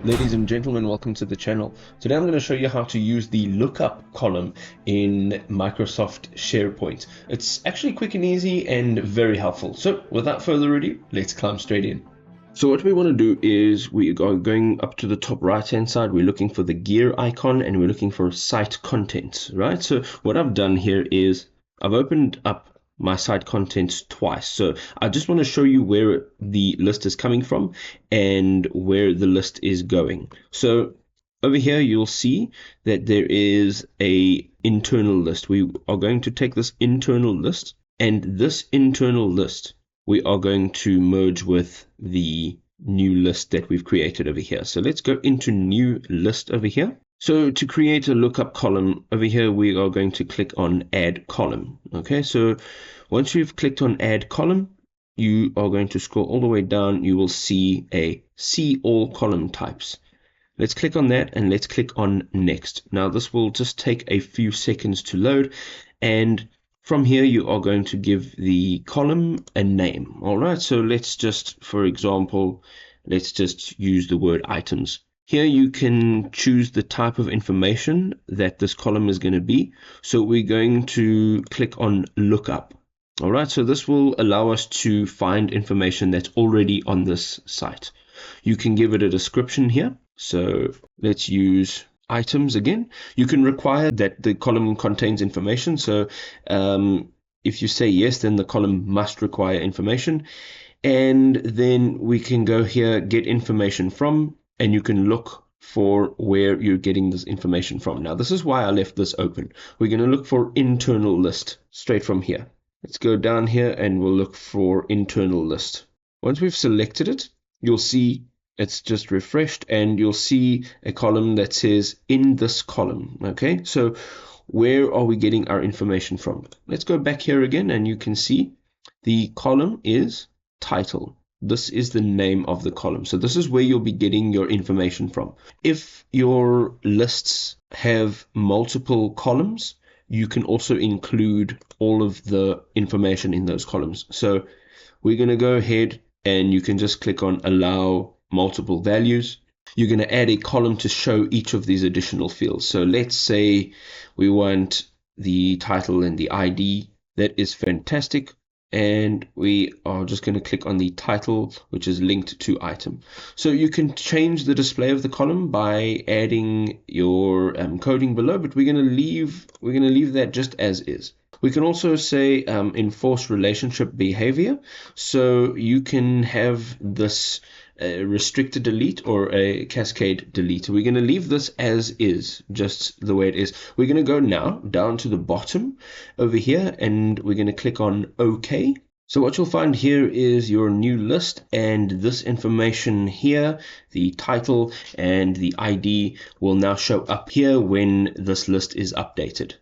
Ladies and gentlemen, welcome to the channel. Today I'm going to show you how to use the lookup column in Microsoft SharePoint. It's actually quick and easy and very helpful. So without further ado, let's climb straight in. So what we want to do is we are going up to the top right hand side. We're looking for the gear icon and we're looking for site contents, right? So what I've done here is I've opened up my site contents twice. So I just want to show you where the list is coming from and where the list is going. So over here, you'll see that there is a internal list. We are going to take this internal list, and this internal list we are going to merge with the new list that we've created over here. So let's go into new list over here. So to create a lookup column over here, we are going to click on add column. Okay, so once you've clicked on add column, you are going to scroll all the way down. You will see a see all column types. Let's click on that and let's click on next. Now this will just take a few seconds to load, and from here you are going to give the column a name. All right, so let's just, for example, let's just use the word items. Here you can choose the type of information that this column is going to be. So we're going to click on lookup. All right, so this will allow us to find information that's already on this site. You can give it a description here. So let's use items again. You can require that the column contains information. So if you say yes, then the column must require information. And then we can go here, get information from, and you can look for where you're getting this information from. Now, this is why I left this open. We're going to look for internal list straight from here. Let's go down here and we'll look for internal list. Once we've selected it, you'll see it's just refreshed and you'll see a column that says in this column. Okay, so where are we getting our information from? Let's go back here again and you can see the column is title. This is the name of the column. So this is where you'll be getting your information from. If your lists have multiple columns, you can also include all of the information in those columns. So we're going to go ahead and you can just click on allow multiple values. You're going to add a column to show each of these additional fields. So let's say we want the title and the ID. That is fantastic. And we are just going to click on the title, which is linked to item. So you can change the display of the column by adding your coding below, but we're going to leave that just as is. We can also say enforce relationship behavior. So you can have this restricted delete or a cascade delete. We're going to leave this as is, just the way it is. We're going to go now down to the bottom over here and we're going to click on OK. So what you'll find here is your new list, and this information here, the title and the ID, will now show up here when this list is updated.